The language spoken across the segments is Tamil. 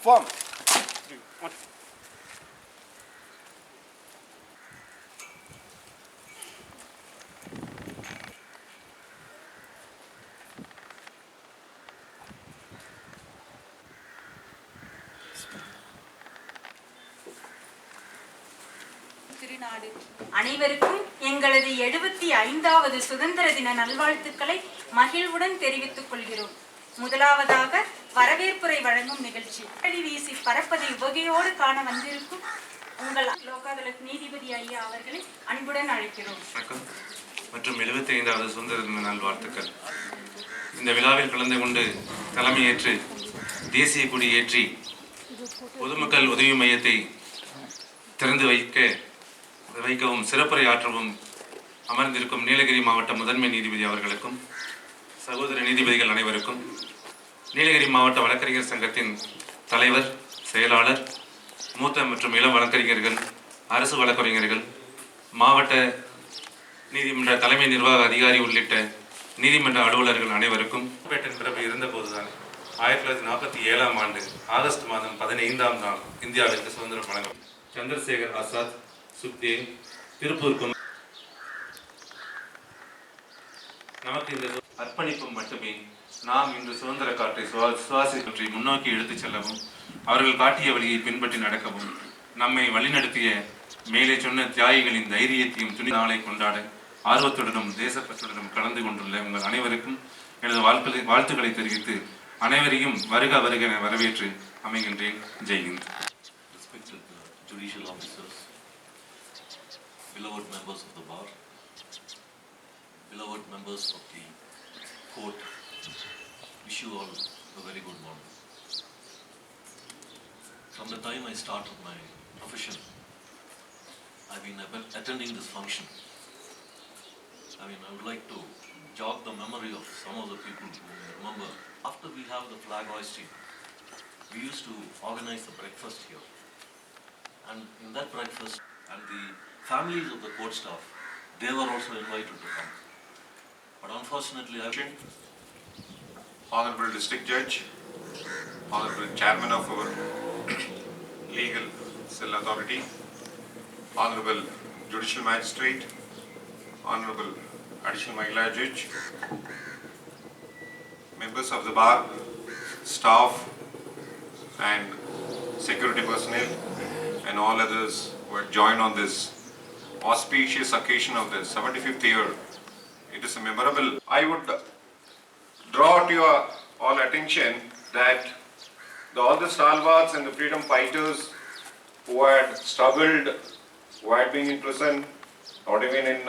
Form. திருநாடு அனைவருக்கும் எங்களது 75வது சுதந்திர தின நல்வாழ்த்துக்களை மகிழ்வுடன் தெரிவித்துக் கொள்கிறோம். முதலாவதாக வரவேற்புரை வழங்கும் நிகழ்ச்சி. அடி வீசி பறப்பதை உவகையோடு காண வந்திருக்கும் உங்கள் லோகாதாலத் நீதிபதி ஐயா அவர்களை அன்புடன் அழைக்கிறோம். வணக்கம் மற்றும் 75வது சுதந்திர தின நல்வாழ்த்துக்கள். இந்த விழாவில் கலந்து கொண்டு தலைமையேற்று தேசிய கொடி ஏற்றி பொதுமக்கள் உதவி மையத்தை திறந்து வைக்கவும் சிறப்புரை ஆற்றவும் அமர்ந்திருக்கும் நீலகிரி மாவட்ட முதன்மை நீதிபதி அவர்களுக்கும் சகோதர நீதிபதிகள் அனைவருக்கும், நீலகிரி மாவட்ட வழக்கறிஞர் சங்கத்தின் தலைவர், செயலாளர், மூத்த மற்றும் இளம் வழக்கறிஞர்கள், அரசு வழக்கறிஞர்கள், மாவட்ட நீதிமன்ற தலைமை நிர்வாக அதிகாரி உள்ளிட்ட நீதிமன்ற அலுவலர்கள் அனைவருக்கும் பேட்டன் பிறப்பு இருந்தபோதுதான் 1947ஆம் ஆண்டு ஆகஸ்ட் மாதம் 15ஆம் நாள் இந்தியாவிற்கு சுதந்திரம் வழங்கும். சந்திரசேகர் ஆசாத், சுக்தேவ், திருப்பூர் நமக்கு இந்த அர்ப்பணிப்பும் மட்டுமே நாம் இன்று சுதந்திர காற்றை சுவாசிப்பற்றி முன்னோக்கி எடுத்துச் செல்லவும், அவர்கள் காட்டிய வழியை பின்பற்றி நடக்கவும், நம்மை வழிநடத்திய மேலே சொன்ன தியாகிகளின் தைரியத்தையும் துணி நாளை கொண்டாட ஆர்வத்துடனும் தேசப்பற்றுடனும் கலந்து கொண்டுள்ள உங்கள் அனைவருக்கும் எனது வாழ்த்துக்களை தெரிவித்து அனைவரையும் வருக வருக என வரவேற்று அமைகின்றேன். ஜெய்ஹிந்த். Respected judicial officers, beloved members of the bar, beloved members of the court, wish you all a very good morning. From the time I started my profession, I've been attending this function. I would like to jog the memory of some of the people who may remember. After we have the flag hoisting, we used to organize a breakfast here. And in that breakfast, and the families of the court staff, they were also invited to come. But unfortunately, Honorable District Judge, Honorable Chairman of our Legal Cell Authority, Honorable Judicial Magistrate, Honorable Additional Mahila Judge, members of the bar, staff and security personnel, and all others who had joined on this auspicious occasion of the 75th year. It is a memorable. I would draw to your all attention that all the stalwarts and the freedom fighters who had struggled, who had been in prison, or even in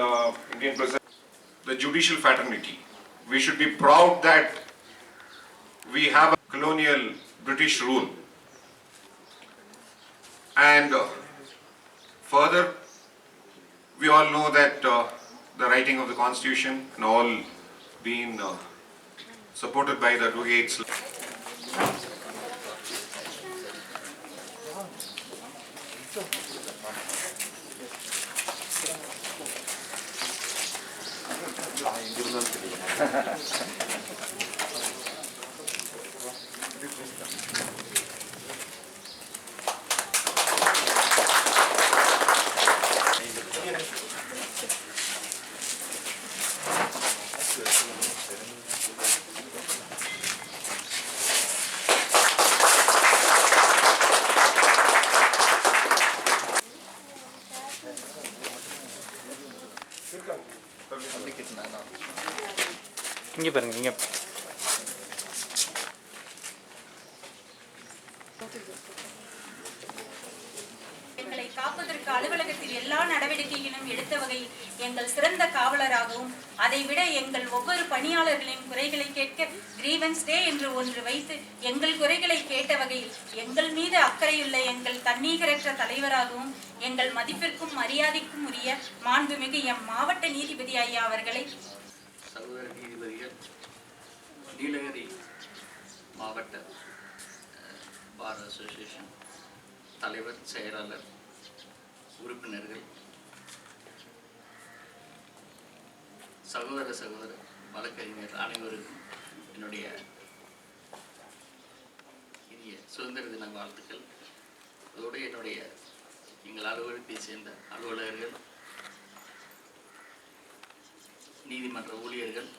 Indian prison, the judicial fraternity, we should be proud that we have a colonial British rule. And further, we all know that the writing of the Constitution and all being supported by the advocates. இங்கே பாருங்க, இங்கே எங்களை காப்பதற்கு அலுவலகத்தில் எல்லா நடவடிக்கைகளும் எடுத்த வகையில் எங்கள் சிறந்த காவலராகவும், அதைவிட எங்கள் ஒவ்வொரு பணியாளர்களின் குறைகளை கேட்க கிரீவன்ஸ் டே என்று ஒன்று வைத்து எங்கள் குறைகளை கேட்ட வகையில் எங்கள் மீது அக்கறையுள்ள எங்கள் தன்னீகரற்ற தலைவராகவும், எங்கள் மதிப்பிற்கும் மரியாதைக்கும் உரிய மாண்புமிகு எம் மாவட்ட நீதிபதி ஐயா அவர்களை, சகோதர நீதிபதிகள், நீலகிரி மாவட்ட பார் அசோசியேஷன் தலைவர், செயலாளர், உறுப்பினர்கள், சகோதர வழக்கறிஞர் அனைவருக்கும் என்னுடைய இனிய சுதந்திர தின வாழ்த்துக்கள். அதோடு என்னுடைய எங்கள் அலுவலகத்தை சேர்ந்த அலுவலகர்கள், நீதிமன்ற ஊழியர்கள்,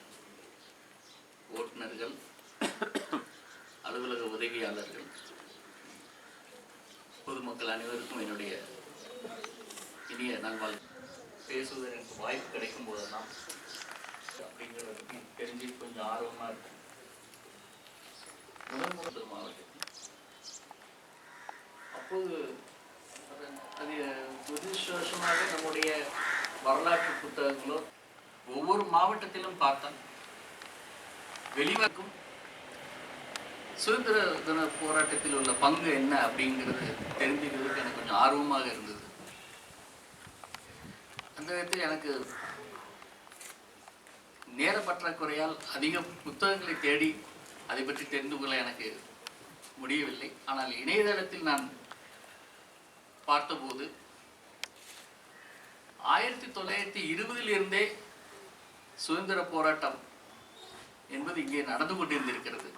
ஓட்டுநர்கள், அலுவலக உதவியாளர்கள், பொதுமக்கள் அனைவருக்கும் என்னுடைய இனிய நல்வாழ்வு. பேசுவதற்கு எனக்கு வாய்ப்பு கிடைக்கும் போதெல்லாம் அப்படிங்கிறது தெரிஞ்சு கொஞ்சம் ஆர்வமாக இருக்கும். முதல் மாவட்டத்தில் அப்போது அது துரதிருஷ்டவசமாக நம்முடைய வரலாற்று புத்தகங்களோ ஒவ்வொரு மாவட்டத்திலும் பார்த்தோம். வெளிவரும் சுதந்திர தின போராட்டத்தில் உள்ள பங்கு என்ன அப்படிங்கிறது தெரிஞ்சுக்கிறதுக்கு எனக்கு கொஞ்சம் ஆர்வமாக இருந்தது. அந்த விதத்தில் எனக்கு நேர பற்றாக்குறையால் அதிக புத்தகங்களை தேடி அதை பற்றி தெரிந்து கொள்ள எனக்கு முடியவில்லை. ஆனால் இணையதளத்தில் நான் பார்த்தபோது 1920 சுதந்திர போராட்டம் என்பது இங்கே நடந்து கொண்டிருந்திருக்கிறது.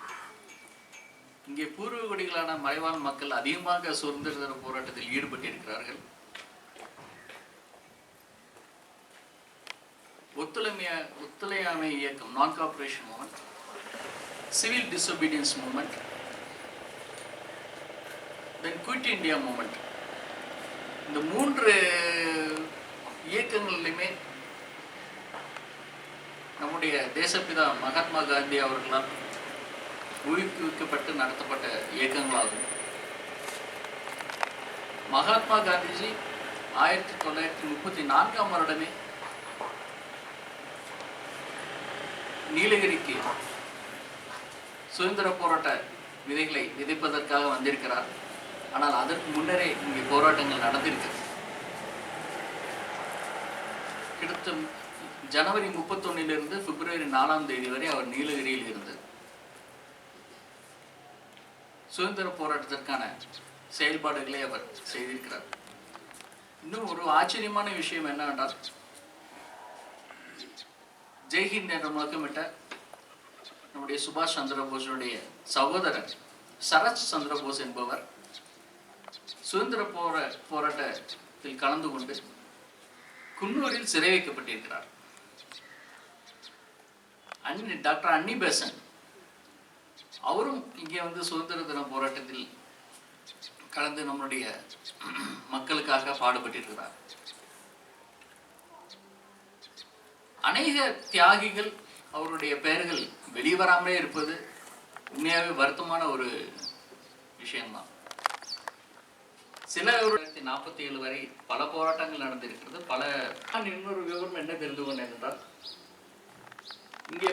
இங்கே பூர்வ குடிகளான மலைவாழ் மக்கள் அதிகமாக சுதந்திர தின போராட்டத்தில் ஈடுபட்டிருக்கிறார்கள். ஒத்துழையாமை இயக்கம், non cooperation movement, civil disobedience movement, then quit India movement, இந்த 3 இயக்கங்களிலுமே நம்முடைய தேசப்பிதா மகாத்மா காந்தி அவர்களால் ஊக்குவிக்கப்பட்டு நடத்தப்பட்ட இயக்கங்களாகும். மகாத்மா காந்திஜி 1934 வருடமே நீலகிரிக்கு சுதந்திர போராட்ட விதைகளை விதைப்பதற்காக வந்திருக்கிறார். ஆனால் அதற்கு முன்னரே இங்கே போராட்டங்கள் நடந்திருக்கிறது. கிட்டத்தட்ட ஜனவரி 31 பிப்ரவரி 4 வரை அவர் நீலகிரியில் இருந்து சுதந்திர போராட்டத்திற்கான செயல்பாடுகளை அவர் செய்திருக்கிறார். இன்னும் ஒரு ஆச்சரியமான விஷயம் என்னவென்றால், ஜெய்ஹிந்த் என்ற முழக்கமிட்ட நம்முடைய சுபாஷ் சந்திர போஸுடைய சகோதரர் சரத் சந்திர போஸ் என்பவர் சுதந்திர போராட்டத்தில் கலந்து கொண்டு குன்னூரில் சிறை வைக்கப்பட்டிருக்கிறார். டாக்டர் அன்னி பெசன்ட் அவரும் இங்கே வந்து சுதந்திர தின போராட்டத்தில் கலந்து நம்முடைய மக்களுக்காக பாடுபட்டிருக்கிறார். அநேக தியாகிகள் அவருடைய பெயர்கள் வெளிவராமலே இருப்பது உண்மையாகவே வருத்தமான ஒரு விஷயம்தான். சில 1947 வரை பல போராட்டங்கள் நடந்திருக்கிறது. இன்னொரு விவரம் என்ன தெரிந்து கொண்டேன் என்றால், இங்கே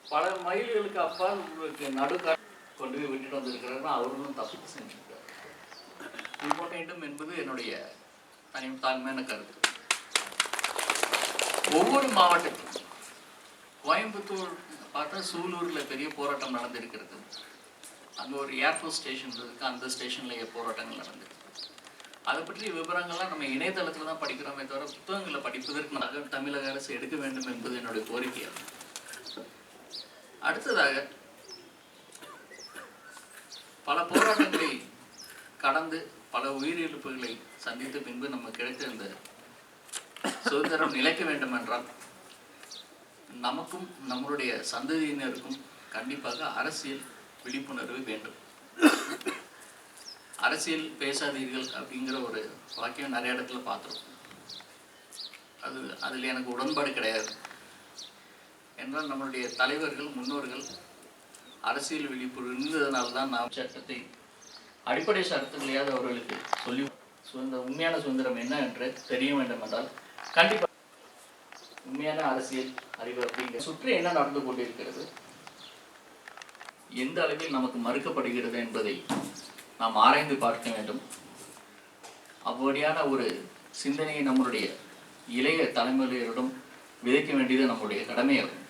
பல மைல்களுக்கு அப்பால் நடுக்கா கொண்டு போய் விட்டுட்டு வந்திருக்கிறார்கள். அவர்களும் தப்பு செஞ்சிருக்கிறார். வேண்டும் என்பது என்னுடைய தாழ்மையான கருத்து. ஒவ்வொரு மாவட்டத்திலும் கோயம்புத்தூர் பார்த்தா சூலூர்ல பெரிய போராட்டம் நடந்திருக்கிறது. அங்கே ஒரு ஏர்ஃபோர்ஸ் ஸ்டேஷன் இருக்கு. அந்த ஸ்டேஷன்ல போராட்டங்கள் நடந்திருக்கு. அதை பற்றிய விவரங்கள்லாம் நம்ம இணையதளத்தில் தான் படிக்கிறோமே தவிர புத்தகங்களை படிப்பதற்கு தமிழக அரசு எடுக்க வேண்டும் என்பது என்னுடைய கோரிக்கையாகும். அடுத்ததாக பல போராட்டங்களை கடந்து பல உயிரிழப்புகளை சந்தித்த பின்பு நம்ம கிடைத்த இந்த சுதந்திரம் நிலைக்க வேண்டும் என்றால் நமக்கும் நம்மளுடைய சந்ததியினருக்கும் கண்டிப்பாக அரசியல் விழிப்புணர்வு வேண்டும். அரசியல் பேசாதீர்கள் அப்படிங்கிற ஒரு வாக்கியம் நிறைய இடத்துல பார்த்துருக்கோம். அதில் எனக்கு உடன்பாடு கிடையாது. என்றால் நம்மளுடைய தலைவர்கள் முன்னோர்கள் அரசியல் விழிப்புணர்வு இருந்ததுனால்தான் நாம் சட்டத்தை அடிப்படை சரத்துகளையாவது அவர்களுக்கு சொல்லி உண்மையான சுதந்திரம் என்ன என்று தெரிய வேண்டும் என்றால் கண்டிப்பாக உண்மையான அரசியல் அறிவு அப்படிங்கிற சுற்றி என்ன நடந்து கொண்டிருக்கிறது, எந்த அளவில் நமக்கு மறுக்கப்படுகிறது என்பதை நாம் ஆராய்ந்து பார்க்க வேண்டும். அவ்வழியான ஒரு சிந்தனையை நம்முடைய இளைய தலைமுறையினரிடம் விதைக்க வேண்டியது நம்முடைய கடமையாகும்.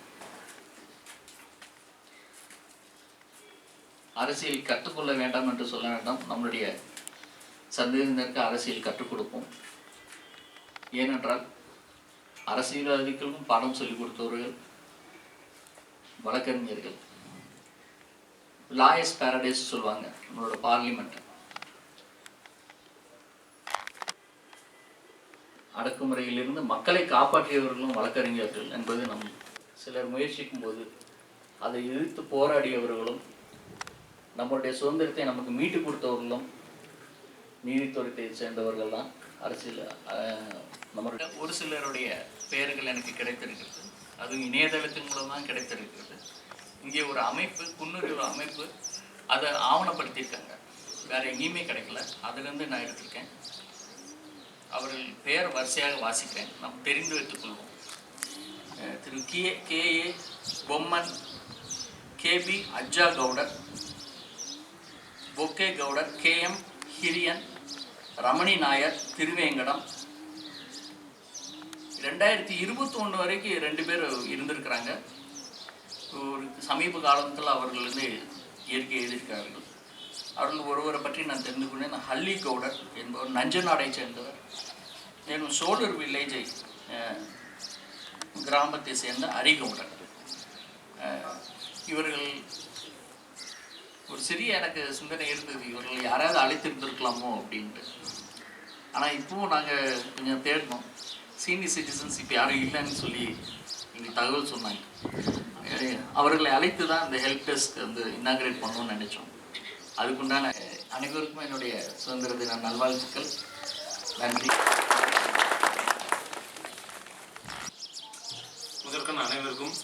அரசியல் கற்றுக்கொள்ள வேண்டாம் என்று சொல்ல வேண்டாம், நம்முடைய சந்ததியினருக்கு அரசியல் கற்றுக் கொடுப்போம். ஏனென்றால் அரசியல்வாதிகளுக்கும் பாடம் சொல்லிக் கொடுத்தவர்கள் வழக்கறிஞர்கள். லாயர்ஸ் பாரடைஸ் சொல்லுவாங்க நம்மளோட பார்லிமெண்ட். அடக்குமுறையிலிருந்து மக்களை காப்பாற்றியவர்களும் வழக்கறிஞர்கள் என்பது நம் சிலர் முயற்சிக்கும் போது அதை எதிர்த்து போராடியவர்களும் நம்மளுடைய சுதந்திரத்தை நமக்கு மீட்டு கொடுத்தவர்களும் நீதித்துறையை சேர்ந்தவர்கள் தான் அரசியல். நம்மளுடைய ஒரு சிலருடைய பெயர்கள் எனக்கு கிடைத்திருக்கிறது, அதுவும் இணையதளத்தின் மூலமாக கிடைத்திருக்கிறது. இங்கே ஒரு அமைப்பு, குன்னூர் ஒரு அமைப்பு, அதை ஆவணப்படுத்தியிருக்காங்க, வேற எங்கேயுமே கிடைக்கல. அதுலேருந்து நான் எடுத்திருக்கேன். அவர்கள் பெயர் வரிசையாக வாசிக்கிறேன், நாம் தெரிந்து வைத்துக் கொள்வோம். Thiru K A Bomman, KP Ajja Gowder, Bokke Gowder, KM Hiriyan, Ramani Nair, Thiruvengadam. 2021 வரைக்கும் 2 பேர் இருந்திருக்கிறாங்க. ஒரு சமீப காலத்தில் அவர்கள் வந்து இயற்கை எழுதியிருக்கிறார்கள். அவர்கள் ஒருவரை பற்றி நான் தெரிந்து கொண்டேன். ஹல்லி கவுடர் என்பவர் நஞ்சநாடை சேர்ந்தவர். மேலும் சோழர் வில்லேஜை கிராமத்தை சேர்ந்த அரிகவுடர். இவர்கள் ஒரு சிறிய எனக்கு சிந்தனை இருந்தது, இவர்கள் யாராவது அழைத்திருந்திருக்கலாமோ அப்படின்ட்டு. ஆனால் இப்போவும் நாங்கள் கொஞ்சம் தேடினோம். சீனியர் சிட்டிசன்ஸ் இப்போ யாரும் இல்லைன்னு சொல்லி எங்களுக்கு தகவல் சொன்னாங்க. அவர்களை அழைத்து தான் இந்த ஹெல்ப் டெஸ்க் வந்து இன்னாகிரேட் பண்ணணும்னு நினைச்சோம். அதுக்குண்டான அனைவருக்கும் என்னுடைய சுதந்திர தின நல்வாழ்த்துக்கள். நன்றி. முதற்கண் அனைவருக்கும்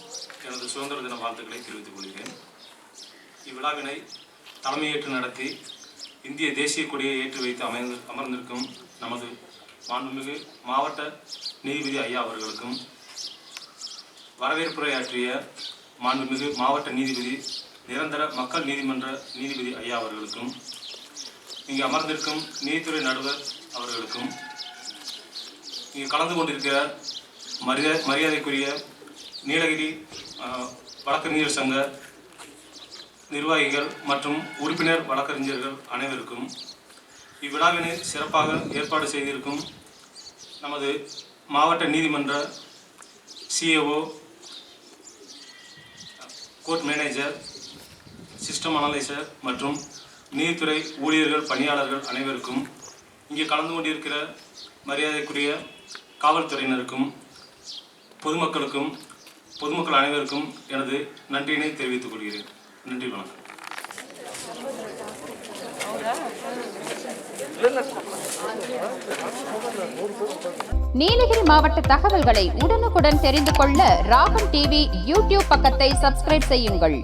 எனது சுதந்திர தின வாழ்த்துக்களை தெரிவித்துக் கொள்கிறேன். இவ்விழாவினை தலைமையேற்று நடத்தி இந்திய தேசிய கொடியை ஏற்றி வைத்து அமர்ந்திருக்கும் நமது மாண்புமிகு மாவட்ட நீதிபதி ஐயா அவர்களுக்கும், வரவேற்புரையாற்றிய மாண்புமிகு மாவட்ட நீதிபதி நிரந்தர மக்கள் நீதிமன்ற நீதிபதி ஐயா அவர்களுக்கும், இங்கு அமர்ந்திருக்கும் நீதித்துறை நடுவர் அவர்களுக்கும், இங்கு கலந்து கொண்டிருக்கிற மரியாதைக்குரிய நீலகிரி வழக்கறிஞர் சங்க நிர்வாகிகள் மற்றும் உறுப்பினர் வழக்கறிஞர்கள் அனைவருக்கும், இவ்விழாவினை சிறப்பாக ஏற்பாடு செய்திருக்கும் நமது மாவட்ட நீதிமன்ற CAO, court manager, system analyser மற்றும் நீதித்துறை ஊழியர்கள் பணியாளர்கள் அனைவருக்கும், இங்கே கலந்து கொண்டிருக்கிற மரியாதைக்குரிய காவல்துறையினருக்கும் பொதுமக்கள் அனைவருக்கும் எனது நன்றியினை தெரிவித்துக் கொள்கிறேன். நன்றி, வணக்கம். நீலகிரி மாவட்ட தகவல்களை உடனுக்குடன் தெரிந்து கொள்ள ராகம் டிவி யூடியூப் பக்கத்தை சப்ஸ்கிரைப் செய்யுங்கள்.